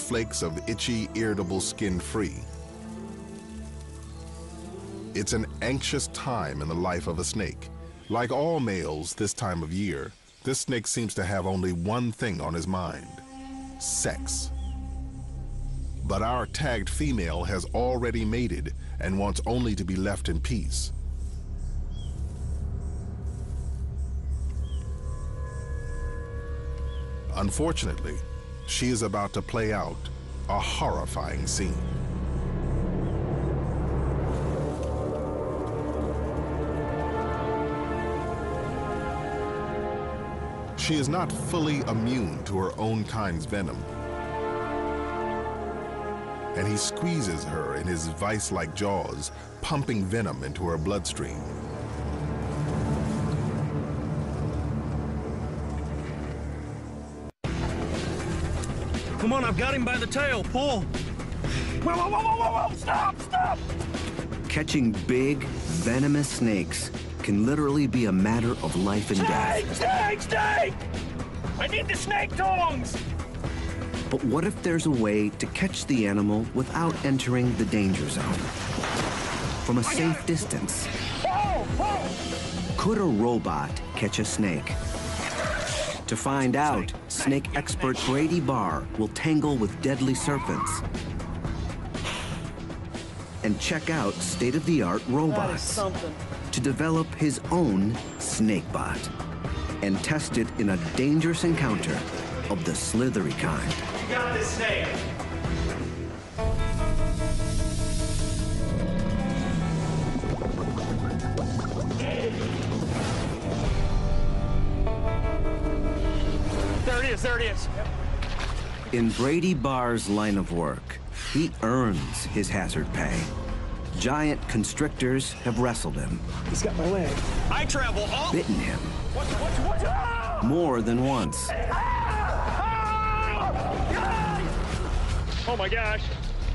flakes of itchy, irritable skin free. It's an anxious time in the life of a snake. Like all males this time of year, this snake seems to have only one thing on his mind: sex. But our tagged female has already mated and wants only to be left in peace. Unfortunately, she is about to play out a horrifying scene. She is not fully immune to her own kind's venom, and he squeezes her in his vice-like jaws, pumping venom into her bloodstream. Come on, I've got him by the tail. Pull. Whoa, whoa, whoa, whoa, whoa, whoa, stop, stop! Catching big, venomous snakes can literally be a matter of life and death. Snake, snake! I need the snake tongs! But what if there's a way to catch the animal without entering the danger zone? From a safe distance. Whoa, whoa! Could a robot catch a snake? To find out, snake expert Brady Barr will tangle with deadly serpents and check out state-of-the-art robots to develop his own snakebot and test it in a dangerous encounter of the slithery kind. You got this snake. There it is. Yep. In Brady Barr's line of work, he earns his hazard pay. Giant constrictors have wrestled him. He's got my leg. I travel all... Bitten him. What? More than once. Oh my gosh,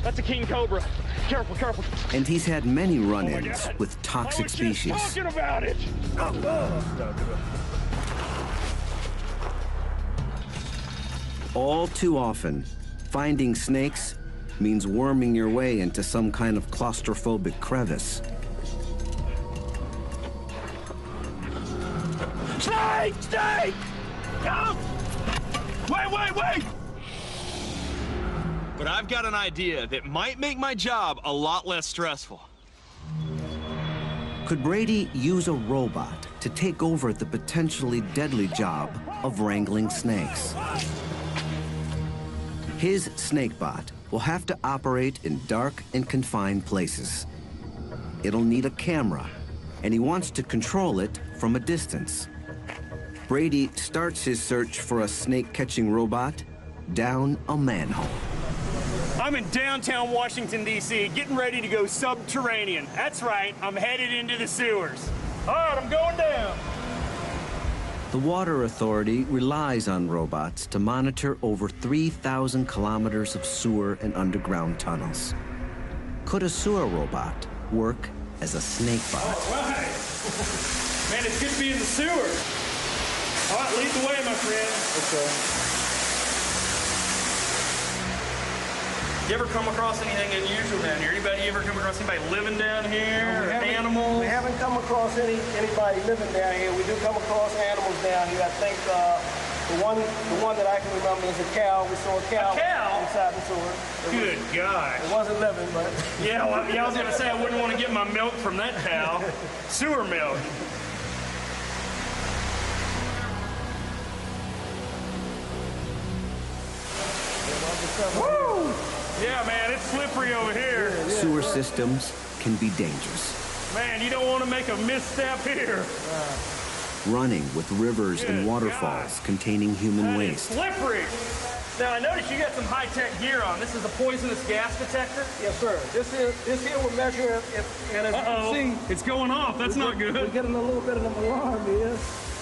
that's a king cobra. Careful, careful. And he's had many run-ins with toxic species. Talking about it. All too often, finding snakes means worming your way into some kind of claustrophobic crevice. Snake! Snake! No! Wait! But I've got an idea that might make my job a lot less stressful. Could Brady use a robot to take over the potentially deadly job of wrangling snakes? His snakebot will have to operate in dark and confined places. It'll need a camera, and he wants to control it from a distance. Brady starts his search for a snake-catching robot down a manhole. I'm in downtown Washington, D.C., getting ready to go subterranean. That's right, I'm headed into the sewers. All right, I'm going down. The Water Authority relies on robots to monitor over 3,000 kilometers of sewer and underground tunnels. Could a sewer robot work as a snakebot? All right. Man, it's good to be in the sewer. All right, lead the way, my friend. Okay. You ever come across anything unusual down here? Anybody ever come across anybody living down here? Or animals? We haven't come across anybody living down here. We do come across animals down here. I think the one that I can remember is a cow. We saw a cow inside the sewer. Good gosh. It wasn't living, but... Yeah, well, I was going to say I wouldn't want to get my milk from that cow. Sewer milk. Woo! Yeah, man, it's slippery over here. Sewer systems can be dangerous. Man, you don't want to make a misstep here. Running with rivers and waterfalls containing human waste. It's slippery. Now, I noticed you got some high-tech gear on. This is a poisonous gas detector? Yes, sir. This here will measure if and as you can see... It's going off. That's not good. We're getting a little bit of an alarm here.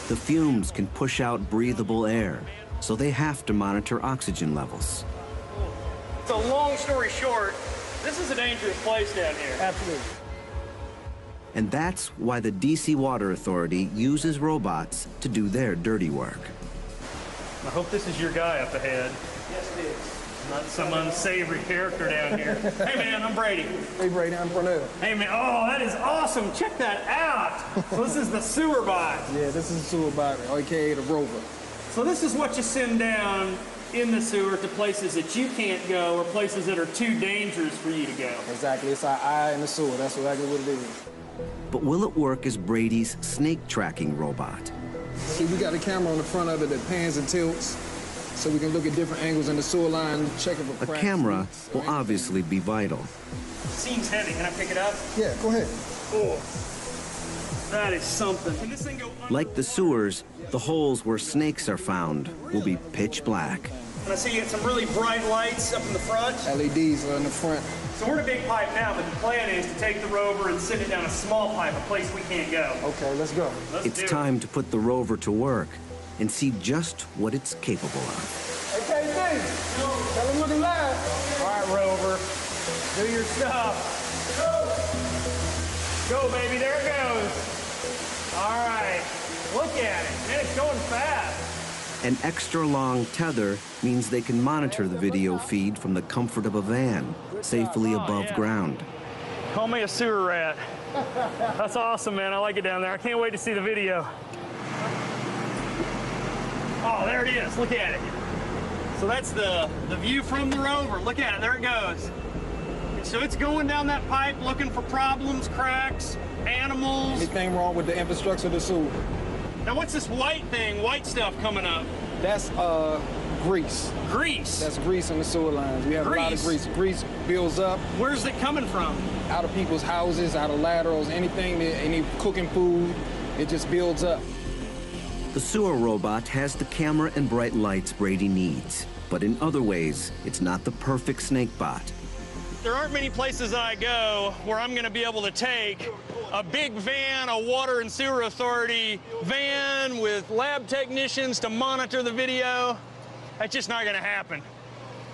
The fumes can push out breathable air, so they have to monitor oxygen levels. So long story short, this is a dangerous place down here. Absolutely. And that's why the DC Water Authority uses robots to do their dirty work. I hope this is your guy up ahead. Yes, it is. Not some unsavory character down here. Hey man, I'm Brady. Hey Brady, I'm Borneo. Hey man, oh, that is awesome. Check that out. So this is the sewer bot. Yeah, this is a sewer bot, aka the rover. So this is what you send down in the sewer to places that you can't go or places that are too dangerous for you to go. Exactly, it's our eye in the sewer. That's exactly what it is. But will it work as Brady's snake tracking robot? See, we got a camera on the front of it that pans and tilts, so we can look at different angles in the sewer line, check if A camera will obviously be vital. Seems heavy. Can I pick it up? Yeah, go ahead. Oh, that is something. Can this thing go under? Like the sewers, the holes where snakes are found will be pitch black. And I see you got some really bright lights up in the front. LEDs are in the front. So we're in a big pipe now, but the plan is to take the rover and send it down a small pipe, a place we can't go. Okay, let's go. It's time to put the rover to work and see just what it's capable of. Hey, KC, tell them looking live. All right, rover, do your stuff. Go, baby, there it goes. All right, look at it. Man, it's going fast. An extra long tether means they can monitor the video feed from the comfort of a van, safely above ground. Call me a sewer rat. That's awesome, man. I like it down there. I can't wait to see the video. Oh, there it is. Look at it. So that's the view from the rover. Look at it. There it goes. And so it's going down that pipe looking for problems, cracks, animals. Anything wrong with the infrastructure of the sewer? Now, what's this white thing, white stuff coming up? That's grease. Grease? That's grease in the sewer lines. We have a lot of grease. Grease builds up Where's it coming from? out of people's houses, out of laterals, anything, any cooking food, it just builds up. The sewer robot has the camera and bright lights Brady needs, but in other ways, it's not the perfect snake bot. There aren't many places I go where I'm going to be able to take a big van, a water and sewer authority van with lab technicians to monitor the video. That's just not going to happen.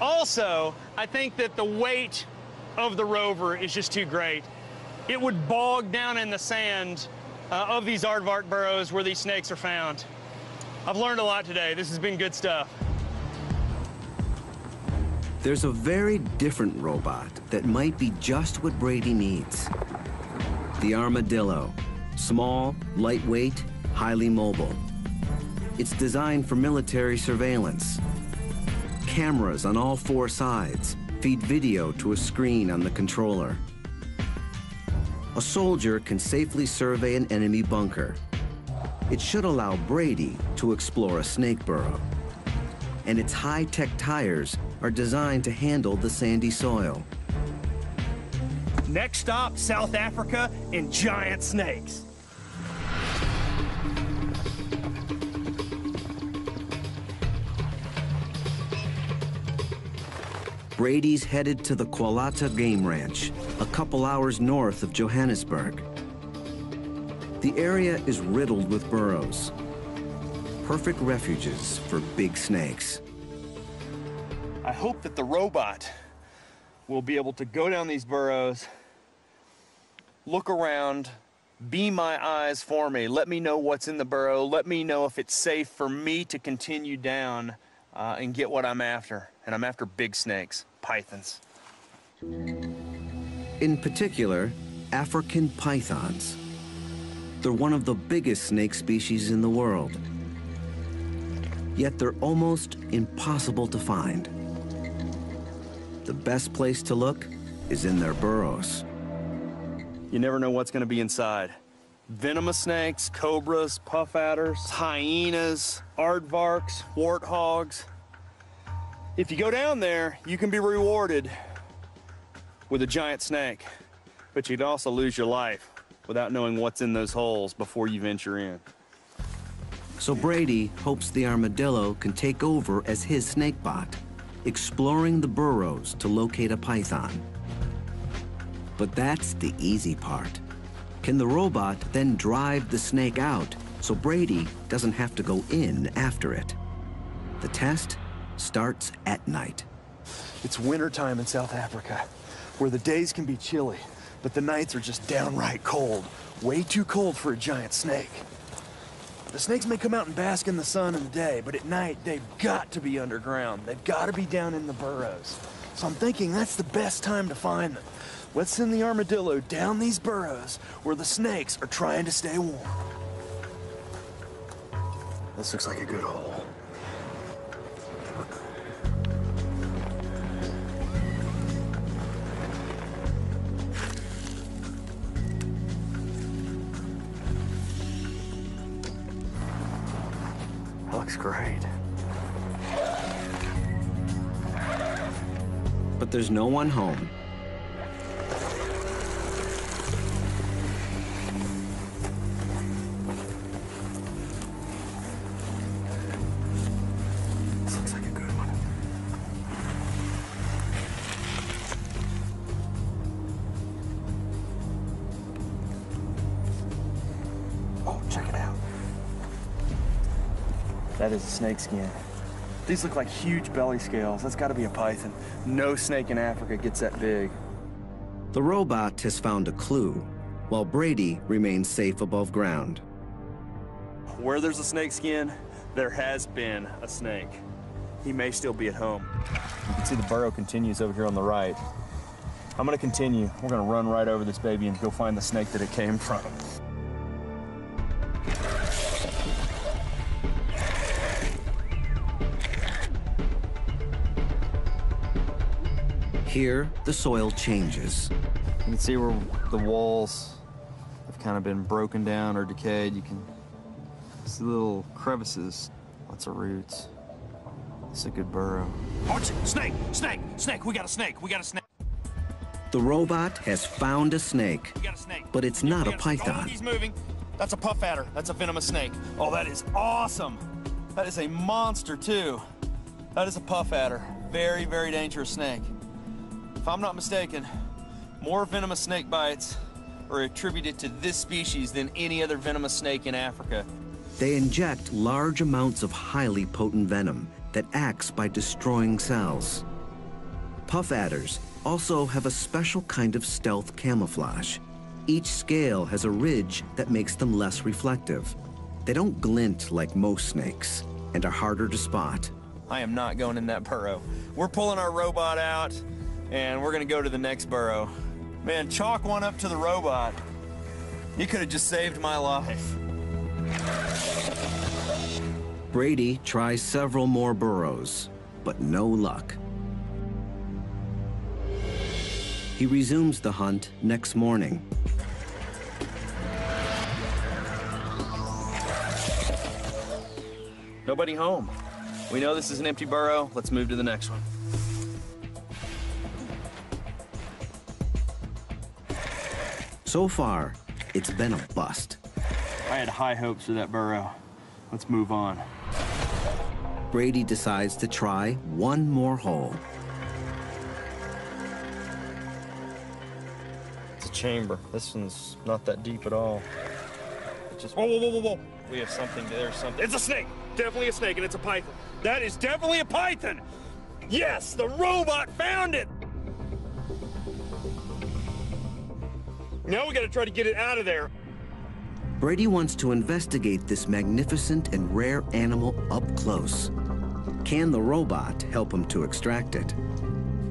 Also, I think that the weight of the rover is just too great. It would bog down in the sand of these aardvark burrows where these snakes are found. I've learned a lot today. This has been good stuff. There's a very different robot that might be just what Brady needs. The armadillo. Small, lightweight, highly mobile. It's designed for military surveillance. Cameras on all four sides feed video to a screen on the controller. A soldier can safely survey an enemy bunker. It should allow Brady to explore a snake burrow. And its high-tech tires are designed to handle the sandy soil. Next stop, South Africa and giant snakes. Brady's headed to the Kwalata Game Ranch, a couple hours north of Johannesburg. The area is riddled with burrows, perfect refuges for big snakes. I hope that the robot will be able to go down these burrows, look around, be my eyes for me, let me know what's in the burrow, let me know if it's safe for me to continue down and get what I'm after. And I'm after big snakes, pythons. In particular, African pythons. They're one of the biggest snake species in the world. Yet they're almost impossible to find. The best place to look is in their burrows. You never know what's gonna be inside. Venomous snakes, cobras, puff adders, hyenas, aardvarks, warthogs. If you go down there, you can be rewarded with a giant snake, but you'd also lose your life without knowing what's in those holes before you venture in. So Brady hopes the armadillo can take over as his snake bot, exploring the burrows to locate a python. But that's the easy part. Can the robot then drive the snake out so Brady doesn't have to go in after it? The test starts at night. It's wintertime in South Africa, where the days can be chilly, but the nights are just downright cold. Way too cold for a giant snake. The snakes may come out and bask in the sun in the day, but at night, they've got to be underground. They've got to be down in the burrows. So I'm thinking that's the best time to find them. Let's send the armadillo down these burrows where the snakes are trying to stay warm. This looks like a good hole. Looks great. But there's no one home. This looks like a good one. Oh, check it out. That is a snake skin. These look like huge belly scales. That's got to be a python. No snake in Africa gets that big. The robot has found a clue, while Brady remains safe above ground. Where there's a snake skin, there has been a snake. He may still be at home. You can see the burrow continues over here on the right. I'm gonna continue. We're gonna run right over this baby and go find the snake that it came from. Here, the soil changes. You can see where the walls have kind of been broken down or decayed. You can see little crevices, lots of roots. It's a good burrow. Watch it! Snake! Snake! Snake! We got a snake! We got a snake! The robot has found a snake, We got a snake. but it's not a Oh, python. he's moving. That's a puff adder. That's a venomous snake. Oh, that is awesome. That is a monster, too. That is a puff adder. Very, very dangerous snake. If I'm not mistaken, more venomous snake bites are attributed to this species than any other venomous snake in Africa. They inject large amounts of highly potent venom that acts by destroying cells. Puff adders also have a special kind of stealth camouflage. Each scale has a ridge that makes them less reflective. They don't glint like most snakes and are harder to spot. I am not going in that burrow. We're pulling our robot out, and we're gonna go to the next burrow. Man, chalk one up to the robot. You could have just saved my life. Brady tries several more burrows, but no luck. He resumes the hunt next morning. Nobody home. We know this is an empty burrow. Let's move to the next one. So far, it's been a bust. I had high hopes for that burrow. Let's move on. Brady decides to try one more hole. It's a chamber. This one's not that deep at all. It's just, whoa, whoa, whoa, whoa, whoa. We have something, there's something. It's a snake. Definitely a snake, and it's a python. That is definitely a python. Yes, the robot found it. Now we gotta try to get it out of there. Brady wants to investigate this magnificent and rare animal up close. Can the robot help him to extract it?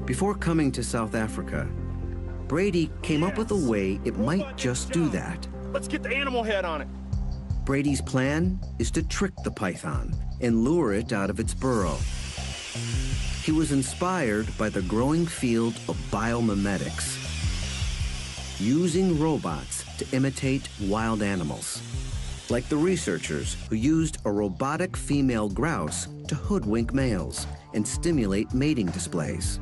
Before coming to South Africa, Brady came up with a way it might just do that. Let's get the animal head on it. Brady's plan is to trick the python and lure it out of its burrow. He was inspired by the growing field of biomimetics, using robots to imitate wild animals, like the researchers who used a robotic female grouse to hoodwink males and stimulate mating displays.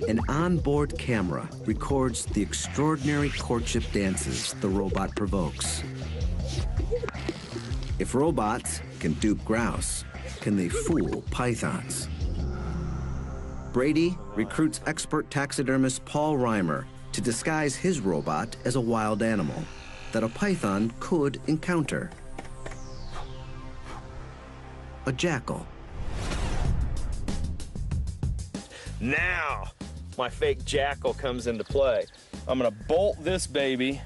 An onboard camera records the extraordinary courtship dances the robot provokes. If robots can dupe grouse, can they fool pythons? Brady recruits expert taxidermist Paul Reimer to disguise his robot as a wild animal that a python could encounter. A jackal. Now, my fake jackal comes into play. I'm gonna bolt this baby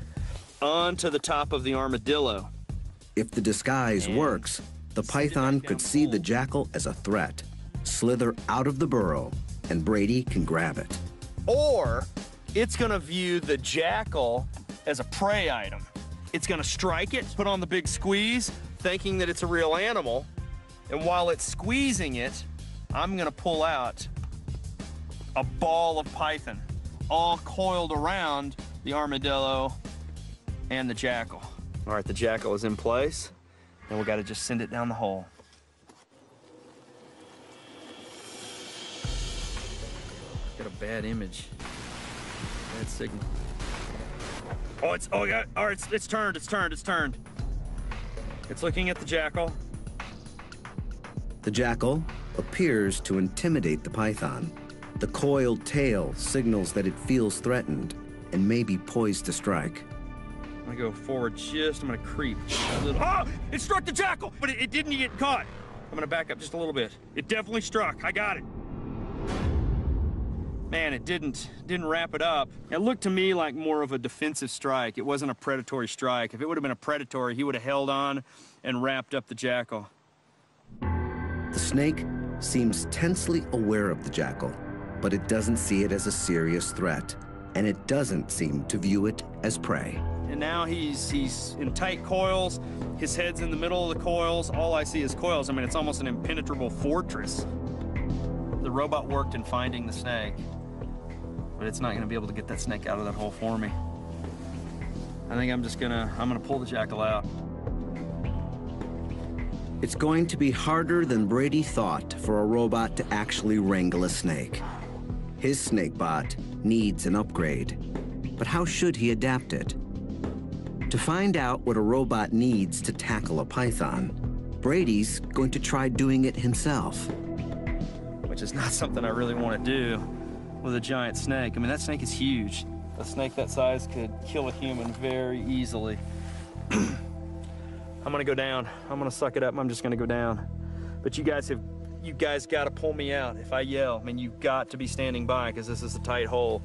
onto the top of the armadillo. If the disguise works, the python could see the jackal as a threat, slither out of the burrow, and Brady can grab it. Or it's gonna view the jackal as a prey item. It's gonna strike it, put on the big squeeze, thinking that it's a real animal. And while it's squeezing it, I'm gonna pull out a ball of python, all coiled around the armadillo and the jackal. All right, the jackal is in place, and we gotta just send it down the hole. Got a bad image, bad signal. All right, it's turned. It's looking at the jackal. The jackal appears to intimidate the python. The coiled tail signals that it feels threatened and may be poised to strike. I'm gonna go forward I'm gonna creep a little. Oh, it struck the jackal, but it didn't get caught. I'm gonna back up just a little bit. It definitely struck, I got it. Man, it didn't wrap it up. It looked to me like more of a defensive strike. It wasn't a predatory strike. If it would have been a predatory, he would have held on and wrapped up the jackal. The snake seems tensely aware of the jackal, but it doesn't see it as a serious threat, and it doesn't seem to view it as prey. And now he's in tight coils. His head's in the middle of the coils. All I see is coils. I mean, it's almost an impenetrable fortress. The robot worked in finding the snake, but it's not gonna be able to get that snake out of that hole for me. I think I'm gonna pull the jackal out. It's going to be harder than Brady thought for a robot to actually wrangle a snake. His snake bot needs an upgrade, but how should he adapt it? To find out what a robot needs to tackle a python, Brady's going to try doing it himself. Which is not something I really want to do with a giant snake. I mean, that snake is huge. A snake that size could kill a human very easily. I'm gonna go down. I'm gonna suck it up. I'm just gonna go down. But you guys gotta pull me out if I yell. I mean, you've got to be standing by because this is a tight hole.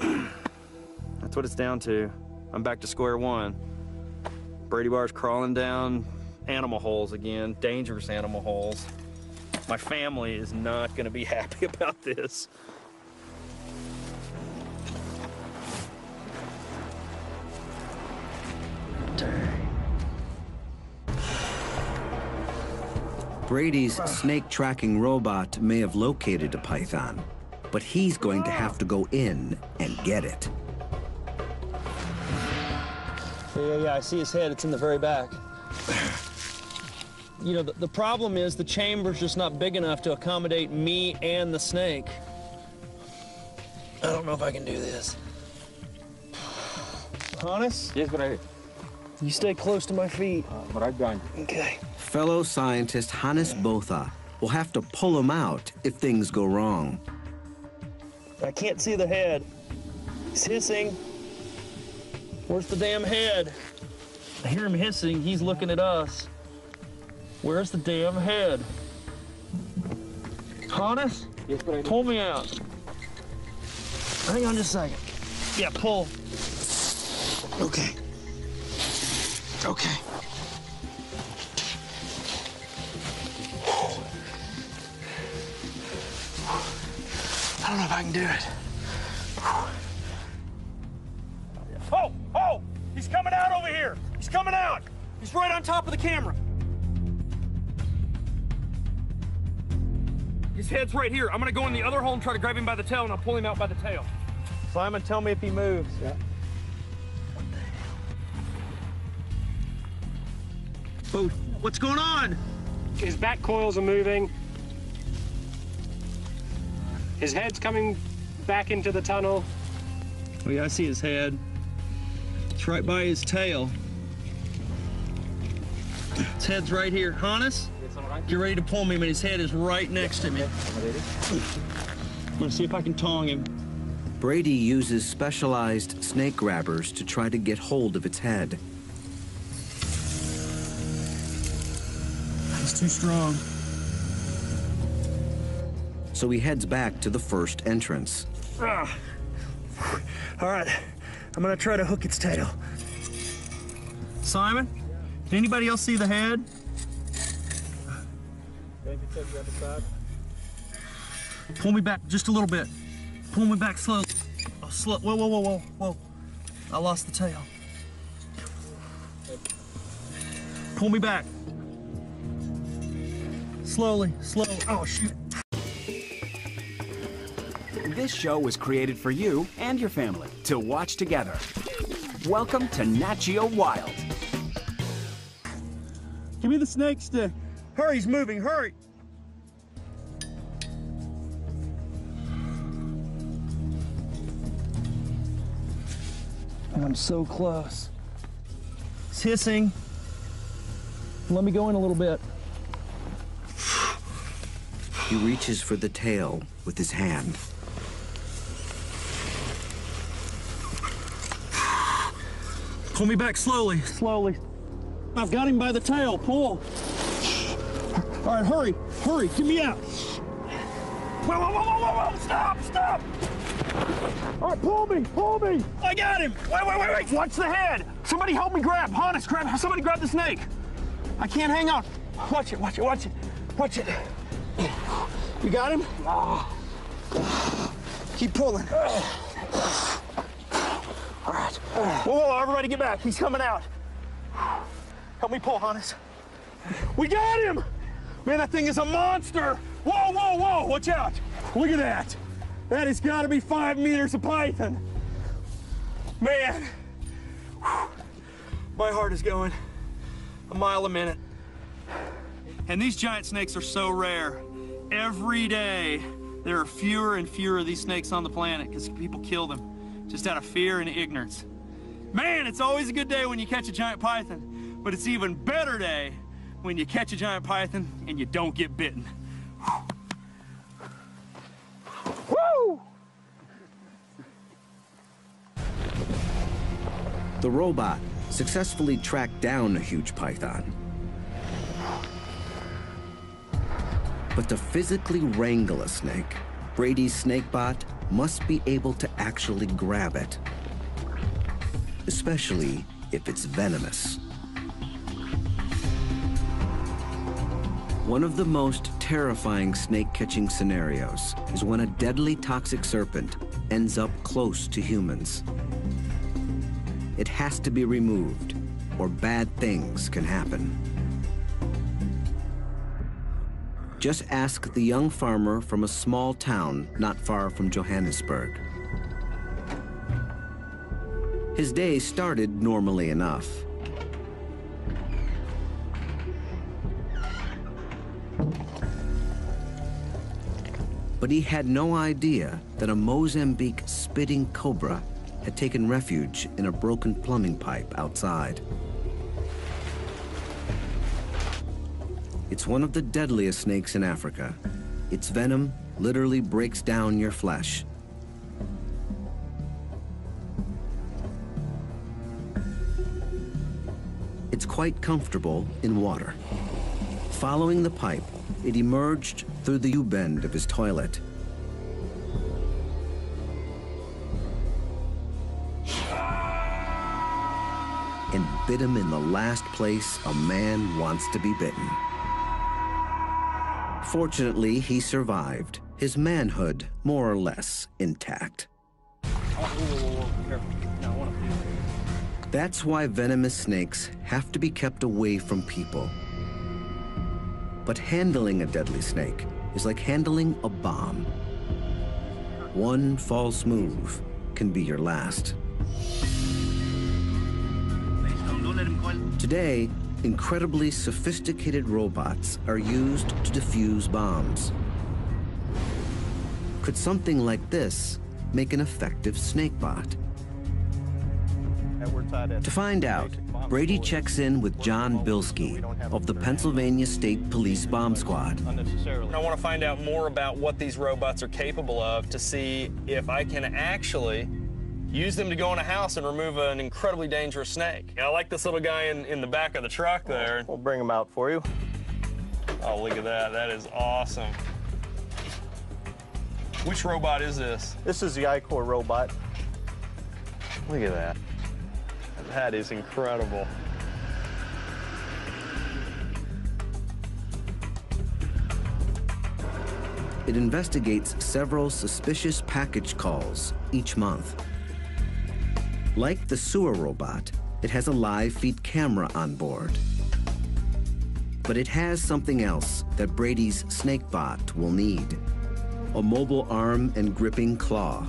That's what it's down to. I'm back to square one. Brady Bar's crawling down animal holes again, dangerous animal holes. My family is not gonna be happy about this. Brady's snake tracking robot may have located a python, but he's going to have to go in and get it. Yeah, I see his head. It's in the very back. You know, the problem is the chamber's just not big enough to accommodate me and the snake. I don't know if I can do this. Honest? Yes, but You stay close to my feet. right behind you. Okay. Fellow scientist Hannes Botha will have to pull him out if things go wrong. I can't see the head. He's hissing. Where's the damn head? I hear him hissing. He's looking at us. Where's the damn head? Hannes? Yes, but Pull me out. Hang on just a second. Yeah, pull. Okay. Okay. I don't know if I can do it. Oh! He's coming out over here. He's coming out. He's right on top of the camera. His head's right here. I'm gonna go in the other hole and try to grab him by the tail, and I'll pull him out by the tail. Simon, tell me if he moves. Yeah. Oh, what's going on? His back coils are moving. His head's coming back into the tunnel. Oh yeah, I see his head. It's right by his tail. His head's right here. Hannes, get ready to pull me, but his head is right next to me. I'm gonna see if I can tong him. Brady uses specialized snake grabbers to try to get hold of its head. He's too strong. So he heads back to the first entrance. All right, I'm gonna try to hook its tail. Simon, did anybody else see the head? Pull me back just a little bit. Pull me back slowly. Oh, slow. Whoa, whoa, whoa, whoa, whoa. I lost the tail. Pull me back. Slowly, slowly. Oh, shoot. This show was created for you and your family to watch together. Welcome to Nat Geo Wild. Give me the snake stick. Hurry, he's moving, hurry. I'm so close. It's hissing. Let me go in a little bit. He reaches for the tail with his hand. Pull me back slowly, slowly. I've got him by the tail, pull. All right, hurry, hurry, get me out. Whoa, whoa, whoa, whoa, whoa, stop, stop. All right, pull me. I got him. Wait, watch the head. Somebody help me grab, Hannes, somebody grab the snake. I can't hang on. Watch it. You got him? Keep pulling. All right. Whoa, everybody get back. He's coming out. Help me pull, Hannes. We got him! Man, that thing is a monster. Whoa, watch out. Look at that. That has got to be 5 meters of python. Man, my heart is going a mile a minute. And these giant snakes are so rare. Every day, there are fewer and fewer of these snakes on the planet because people kill them just out of fear and ignorance. Man, it's always a good day when you catch a giant python, but it's even better day when you catch a giant python and you don't get bitten. Woo! The robot successfully tracked down a huge python. But to physically wrangle a snake, Brady's snakebot must be able to actually grab it, especially if it's venomous. One of the most terrifying snake-catching scenarios is when a deadly toxic serpent ends up close to humans. It has to be removed, or bad things can happen. Just ask the young farmer from a small town not far from Johannesburg. His day started normally enough. But he had no idea that a Mozambique spitting cobra had taken refuge in a broken plumbing pipe outside. It's one of the deadliest snakes in Africa. Its venom literally breaks down your flesh. It's quite comfortable in water. Following the pipe, it emerged through the U-bend of his toilet. And bit him in the last place a man wants to be bitten. Fortunately, he survived, his manhood more or less intact. That's why venomous snakes have to be kept away from people. But handling a deadly snake is like handling a bomb. One false move can be your last. Today, incredibly sophisticated robots are used to defuse bombs. Could something like this make an effective snakebot? To find out, Brady checks in with John Bilski of the Pennsylvania State Police Bomb Squad. I want to find out more about what these robots are capable of to see if I can actually use them to go in a house and remove an incredibly dangerous snake. I like this little guy in the back of the truck there. We'll bring him out for you. Oh, look at that. That is awesome. Which robot is this? This is the I-Core robot. Look at that. That is incredible. It investigates several suspicious package calls each month. Like the sewer robot, it has a live feed camera on board. But it has something else that Brady's snakebot will need: a mobile arm and gripping claw.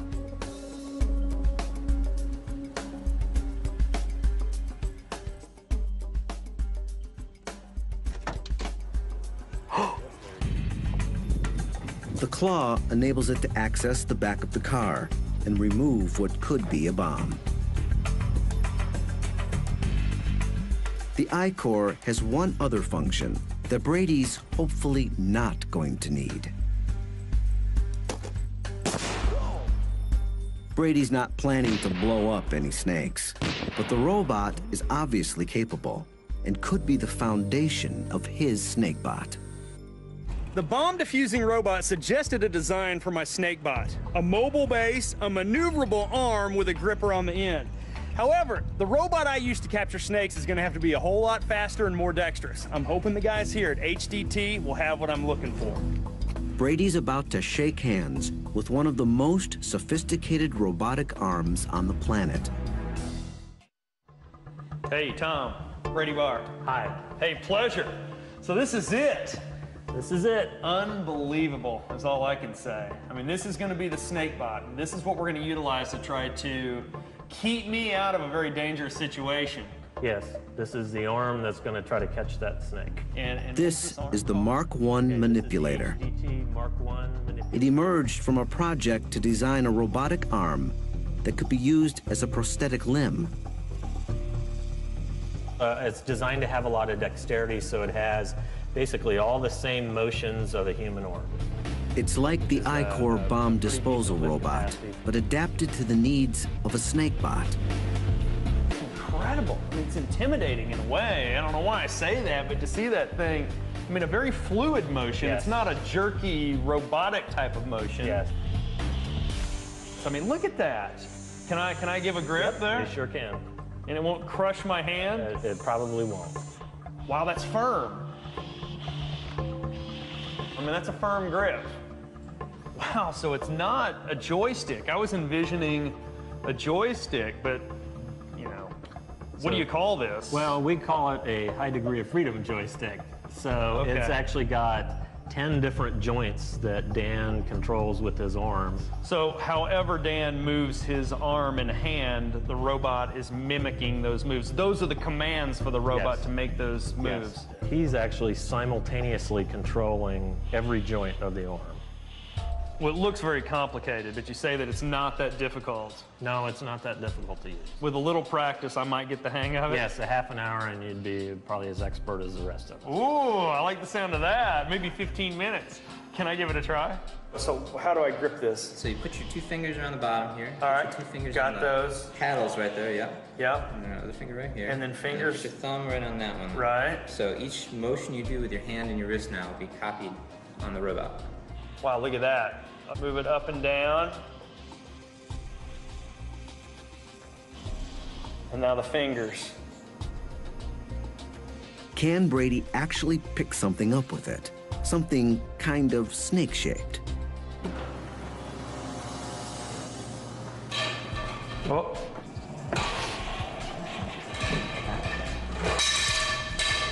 The claw enables it to access the back of the car and remove what could be a bomb. The I-Core has one other function that Brady's hopefully not going to need. Brady's not planning to blow up any snakes, but the robot is obviously capable and could be the foundation of his snakebot. The bomb-diffusing robot suggested a design for my snakebot: a mobile base, a maneuverable arm with a gripper on the end. However, the robot I used to capture snakes is going to have to be a whole lot faster and more dexterous. I'm hoping the guys here at HDT will have what I'm looking for. Brady's about to shake hands with one of the most sophisticated robotic arms on the planet. Hey, Tom. Brady Barr. Hi. Hey, pleasure. So this is it. This is it. Unbelievable is all I can say. I mean, this is going to be the snakebot, and this is what we're going to utilize to try to keep me out of a very dangerous situation. Yes, this is the arm that's going to try to catch that snake. And this is the Mark I manipulator. Mark I manipulator. It emerged from a project to design a robotic arm that could be used as a prosthetic limb. It's designed to have a lot of dexterity, so it has basically all the same motions of a human arm. It's like the I-Core bomb disposal robot, but adapted to the needs of a snakebot. Incredible. I mean, it's intimidating in a way. I don't know why I say that, but to see that thing, I mean, a very fluid motion. Yes. It's not a jerky, robotic type of motion. Yes. I mean, look at that. Can I give a grip there? You sure can. And it won't crush my hand? It probably won't. Wow, that's firm. I mean, that's a firm grip. Wow, so it's not a joystick. I was envisioning a joystick, but, you know, what do you call this? Well, we call it a high degree of freedom joystick. So Okay. It's actually got 10 different joints that Dan controls with his arm. So however Dan moves his arm and hand, the robot is mimicking those moves. Those are the commands for the robot Yes. to make those moves. Yes. He's actually simultaneously controlling every joint of the arm. Well, it looks very complicated, but you say that it's not that difficult. No, it's not that difficult to use. With a little practice, I might get the hang of it. Yes, a half an hour and you'd be probably as expert as the rest of us. Ooh, I like the sound of that. Maybe 15 minutes. Can I give it a try? So how do I grip this? So you put your 2 fingers around the bottom here. All right, Put your 2 fingers got on those. The paddles right there, yep. Yep. And your other finger right here. And then fingers. Put your thumb right on that one. Right. So each motion you do with your hand and your wrist now will be copied on the robot. Wow, look at that. I'll move it up and down. And now the fingers. Can Brady actually pick something up with it? Something kind of snake-shaped. Oh.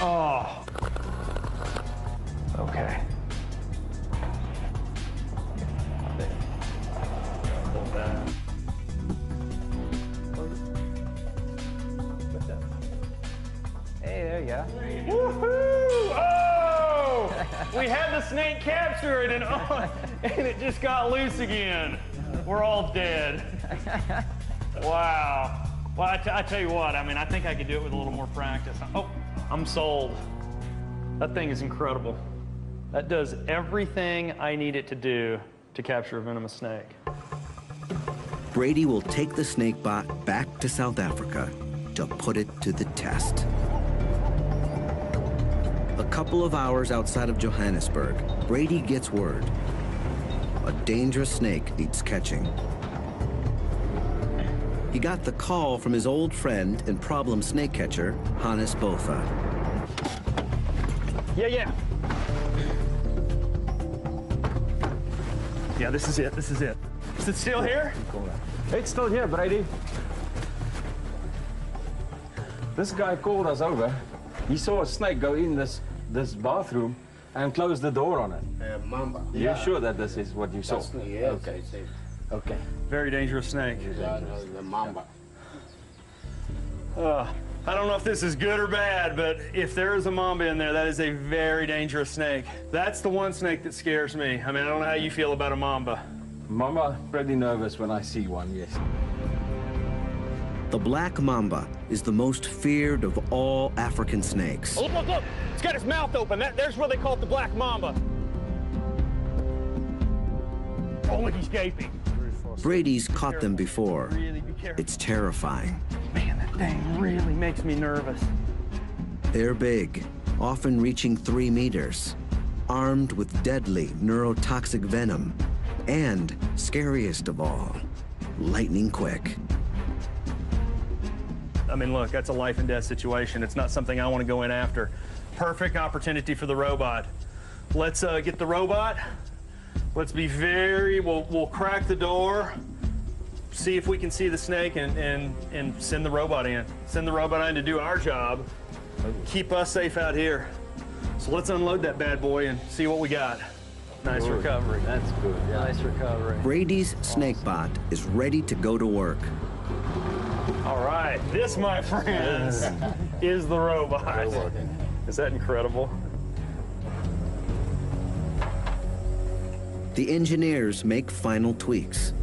Oh. Okay. Hey, there you go. Woohoo! Oh! We had the snake captured and it just got loose again. We're all dead. Wow. Well, I tell you what, I mean, I think I could do it with a little more practice. Oh, I'm sold. That thing is incredible. That does everything I need it to do to capture a venomous snake. Brady will take the snakebot back to South Africa to put it to the test. A couple of hours outside of Johannesburg, Brady gets word. A dangerous snake needs catching. He got the call from his old friend and problem snake catcher, Hannes Botha. Yeah. Yeah, this is it. Is it still here? It's still here, Brady. This guy called us over. He saw a snake go in this bathroom and close the door on it. Mamba. You're sure that this is what you saw? Yes, Okay. it's Okay. Very dangerous snake. the mamba. I don't know if this is good or bad, but if there is a mamba in there, that is a very dangerous snake. That's the one snake that scares me. I mean, I don't know how you feel about a mamba. Mama, pretty nervous when I see one, yes. The black mamba is the most feared of all African snakes. Oh, look! It's got its mouth open. There's where they call it the black mamba. Oh, look, he's gaping. Brady's caught them before. Really be careful. It's terrifying. Man, that thing really makes me nervous. They're big, often reaching 3 meters, armed with deadly neurotoxic venom, and, scariest of all, lightning quick. I mean, look, that's a life and death situation. It's not something I want to go in after. Perfect opportunity for the robot. Let's get the robot. Let's be we'll crack the door, see if we can see the snake, and send the robot in. Send the robot in to do our job, keep us safe out here. So let's unload that bad boy and see what we got. Nice recovery. That's good. Yeah. Nice recovery. Brady's snakebot is ready to go to work. All right, this, my friends, is the robot. Is that incredible? The engineers make final tweaks.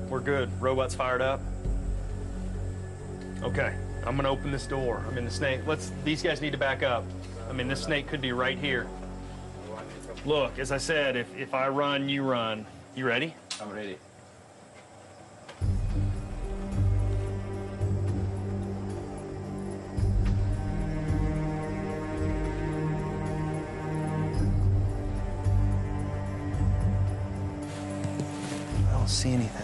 We're good. Robot's fired up. Okay, I'm gonna open this door. I mean, the snake, these guys need to back up. I mean, this snake could be right here. Look, as I said, if I run, you run. You ready? I'm ready. I don't see anything.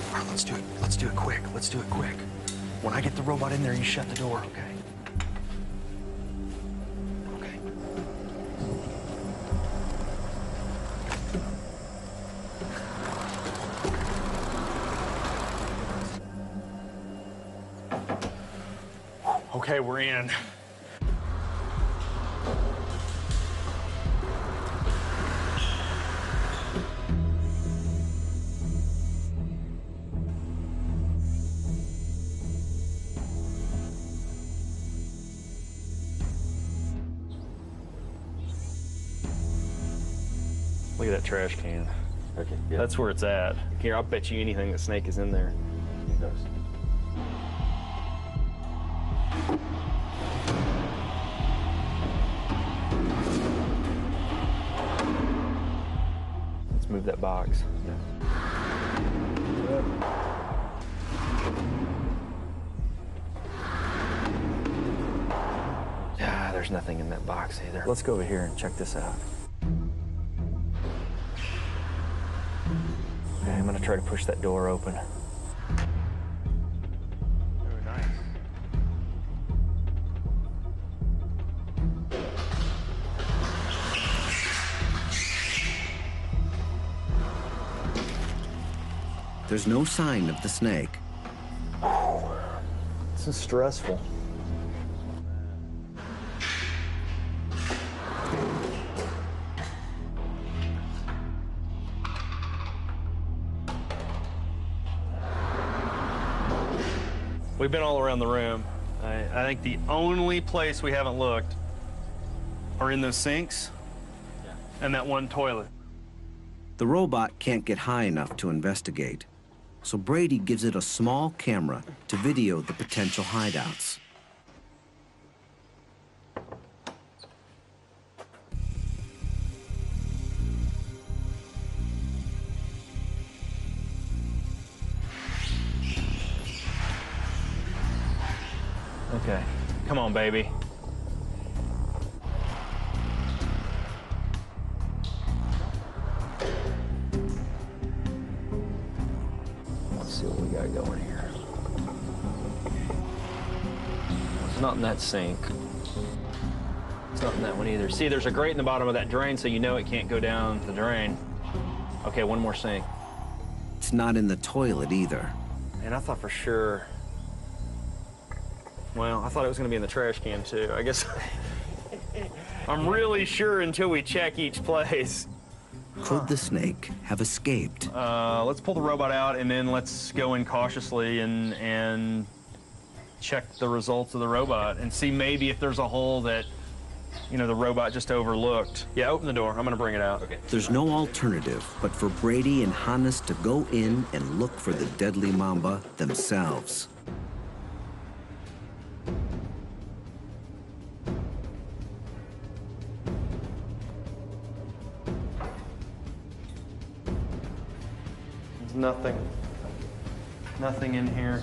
All right, let's do it. Let's do it quick. Let's do it quick. When I get the robot in there, you shut the door, okay? Okay. Okay, we're in. Look at that trash can. Okay. Yeah. That's where it's at. Here, I'll bet you anything the snake is in there. It does. Let's move that box. Yeah, there's nothing in that box either. Let's go over here and check this out. Okay, I'm gonna try to push that door open. Oh, nice. There's no sign of the snake. This is stressful. We've been all around the room. I think the only place we haven't looked are in those sinks and that one toilet. The robot can't get high enough to investigate, so Brady gives it a small camera to video the potential hideouts. Okay, come on, baby. see what we got going here. It's not in that sink. It's not in that one either. See, there's a grate in the bottom of that drain, so you know it can't go down the drain. Okay, one more sink. It's not in the toilet either. And I thought for sure, well, I thought it was gonna be in the trash can too. I guess I'm really sure until we check each place. Could the snake have escaped? Let's pull the robot out and then let's go in cautiously and check the results of the robot and see maybe if there's a hole that, you know, the robot just overlooked. Yeah, open the door. I'm gonna bring it out. Okay. There's no alternative but for Brady and Hannes to go in and look for the deadly mamba themselves. There's nothing. Nothing in here.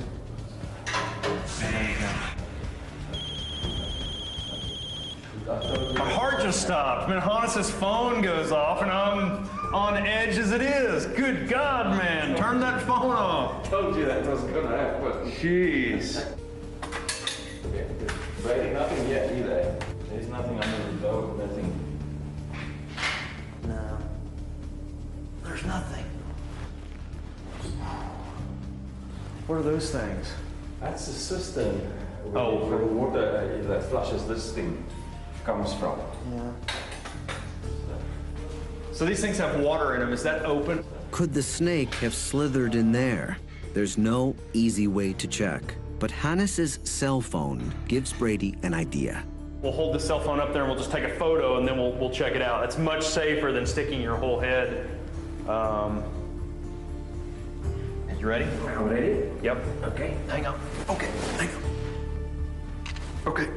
My heart just stopped. Man, Hannes' phone goes off and I'm on edge as it is. Good God, man. Turn that phone off. I told you that wasn't gonna happen. Jeez. Brady, nothing yet either. There's nothing under the door, nothing. No. There's nothing. What are those things? That's the cistern. Oh, where the water that flushes this thing comes from. Yeah. So these things have water in them. Is that open? Could the snake have slithered in there? There's no easy way to check, but Hannes' cell phone gives Brady an idea. We'll hold the cell phone up there and we'll just take a photo and then we'll check it out. It's much safer than sticking your whole head. You ready? I'm ready? Yep. Okay. Hang on. Okay, hang on. Okay.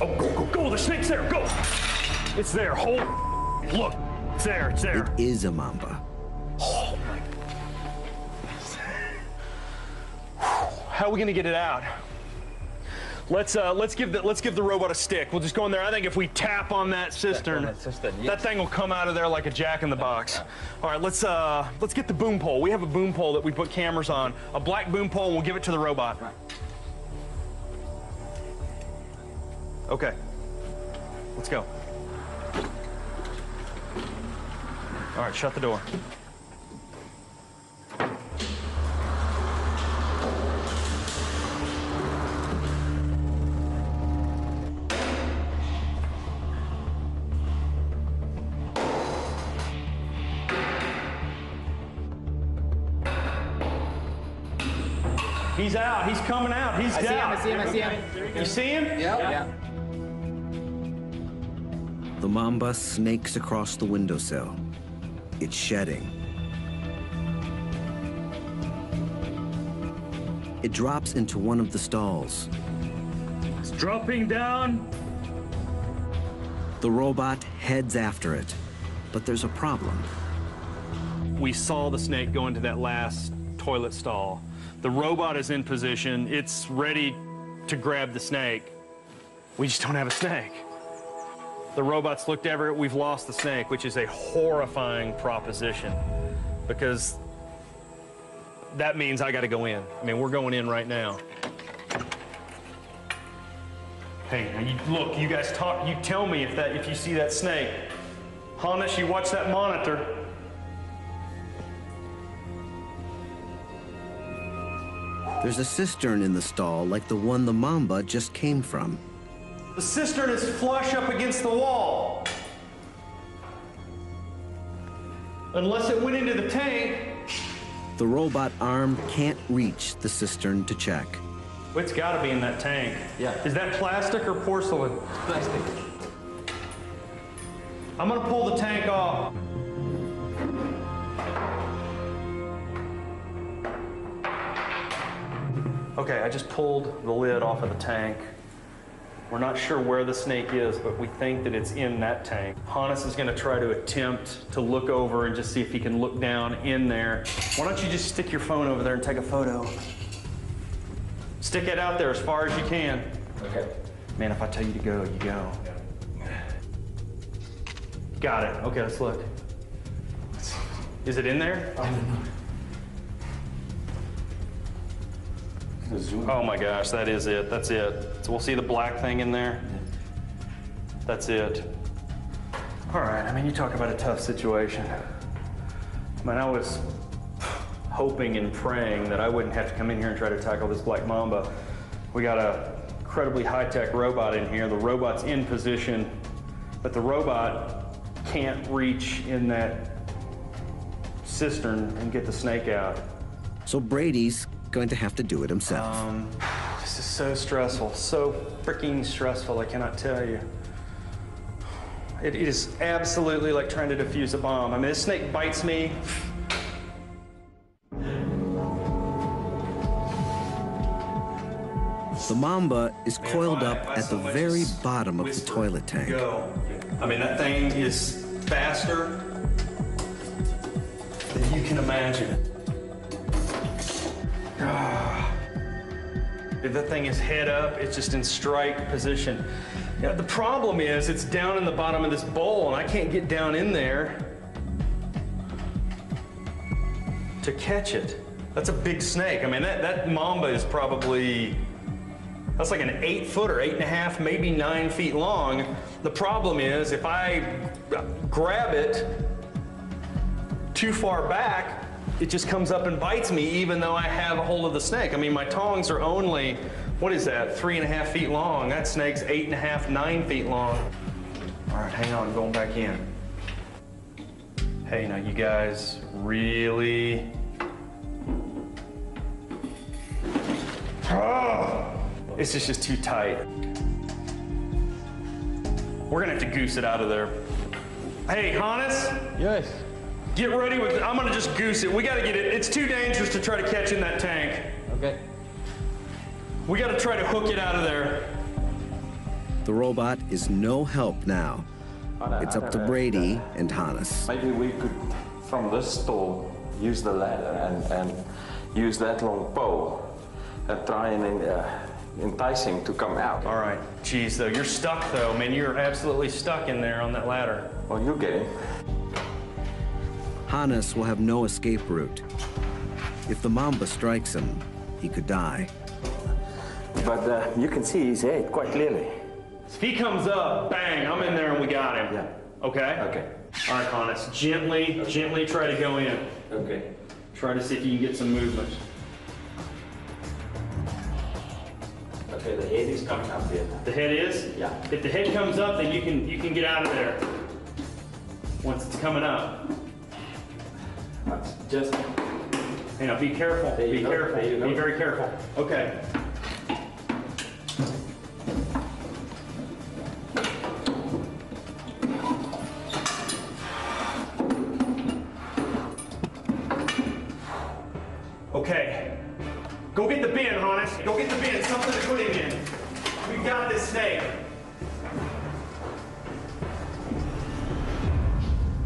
Oh, go, the snake's there, go! It's there, hold. Look, it's there, it's there. It is a mamba. Oh my. How are we gonna get it out? Let's give the robot a stick. We'll just go in there. I think if we tap on that cistern, that thing will come out of there like a jack-in-the-box. All right, let's get the boom pole. We have a boom pole that we put cameras on. A black boom pole, and we'll give it to the robot. Okay. Let's go. All right, shut the door. He's out. He's coming out. He's down. I see him. You see him? Yeah. The mamba snakes across the windowsill. It's shedding. It drops into one of the stalls. It's dropping down. The robot heads after it, but there's a problem. We saw the snake go into that last toilet stall. The robot is in position. It's ready to grab the snake. We just don't have a snake. The robot's looked everywhere. We've lost the snake, which is a horrifying proposition because that means I got to go in. I mean, we're going in right now. Hey, look, you guys talk. You tell me if you see that snake. Hannes, you watch that monitor. There's a cistern in the stall like the one the mamba just came from. The cistern is flush up against the wall. Unless it went into the tank. The robot arm can't reach the cistern to check. It's got to be in that tank. Yeah. Is that plastic or porcelain? Plastic. I'm going to pull the tank off. Okay, I just pulled the lid off of the tank. We're not sure where the snake is, but we think that it's in that tank. Hannes is going to try to attempt to look over and just see if he can look down in there. Why don't you just stick your phone over there and take a photo? Stick it out there as far as you can. Okay. Man, if I tell you to go, you go. Got it. Okay, let's look. Is it in there? Oh my gosh, that is it. That's it. So we'll see the black thing in there. That's it. All right, I mean, you talk about a tough situation. I mean, I was hoping and praying that I wouldn't have to come in here and try to tackle this black mamba. We got a incredibly high-tech robot in here. The robot's in position, but the robot can't reach in that cistern and get the snake out. So Brady's going to have to do it himself. This is so stressful, so freaking stressful, I cannot tell you. It is absolutely like trying to defuse a bomb. I mean, this snake bites me. The mamba is coiled up at the very bottom of the toilet tank. Go. I mean, that thing is faster than you can imagine. If that thing is head up, it's just in strike position. You know, the problem is it's down in the bottom of this bowl, and I can't get down in there to catch it. That's a big snake. I mean, that mamba is probably, that's like an 8-footer, 8.5, maybe 9 feet long. The problem is if I grab it too far back, it just comes up and bites me even though I have a hold of the snake. I mean, my tongs are only, what is that, 3.5 feet long. That snake's 8.5, 9 feet long. All right, hang on, going back in. Hey, now you guys really, this is just too tight. We're gonna have to goose it out of there. Hey, Hannes? Yes. Get ready with, I'm gonna just goose it. We gotta get it, it's too dangerous to try to catch in that tank. Okay. We gotta try to hook it out of there. The robot is no help now. It's up to Brady and Hannes. Maybe we could, from this stall, use the ladder and use that long pole and try and entice him to come out. All right, geez, though, you're stuck though, man. You're absolutely stuck in there on that ladder. Well, you get him. Hannes will have no escape route. If the mamba strikes him, he could die. But you can see his head quite clearly. If he comes up, bang, I'm in there and we got him. Yeah. Okay? Okay. All right, Hannes, gently try to go in. Okay. Try to see if you can get some movement. Okay, the head is coming up here. The head is? Yeah. If the head comes up, then you can get out of there. Once it's coming up. Just, You know, be careful. Be careful. Be very careful. Okay. Okay. Go get the bin, Hannes. Go get the bin. Something to put him in. We got this snake.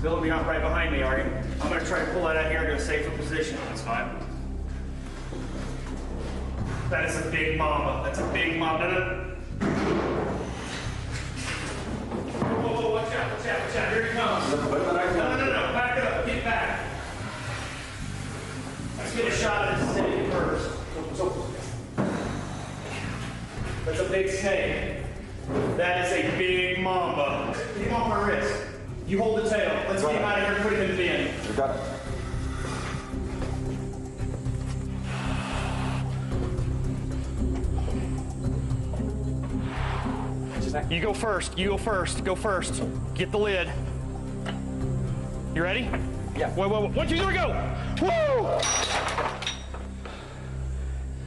Bill, you're not right behind me, are you? I'm going to try to pull that out here into a safer position. That's fine. That is a big mamba. That's a big mamba. Whoa, watch out, watch out, watch out. Here he comes. No. Back up. Get back. Let's get a shot at his snake first. That's a big snake. That is a big mamba. Get him off my wrist. You hold the tail. Let's get him out of here and put him in the bin. you got it. You go first. You go first. Go first. Get the lid. You ready? Yeah. Wait. 1, 2, 3, go! Woo!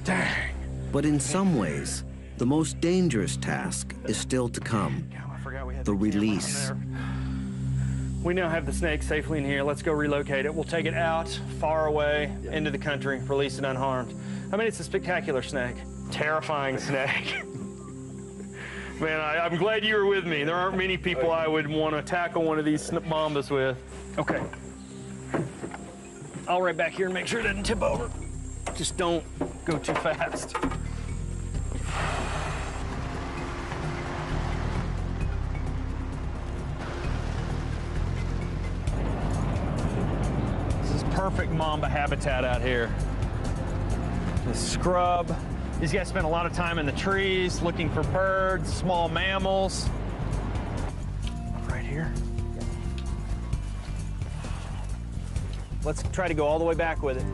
Dang. But in some ways, the most dangerous task is still to come. I forgot we had The camera on release. there. We now have the snake safely in here. Let's go relocate it. We'll take it out, far away, into the country, release it unharmed. I mean, it's a spectacular snake. Terrifying snake. Man, I'm glad you were with me. There aren't many people I would want to tackle one of these mambas with. Okay. I'll right back here and make sure it doesn't tip over. Just don't go too fast. This is perfect mamba habitat out here. The scrub, These guys spend a lot of time in the trees looking for birds, small mammals. Right here. Let's try to go all the way back with it.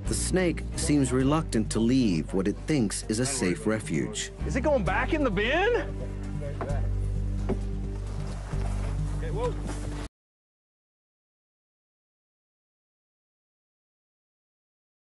The snake seems reluctant to leave what it thinks is a safe refuge. Is it going back in the bin? Okay, whoa.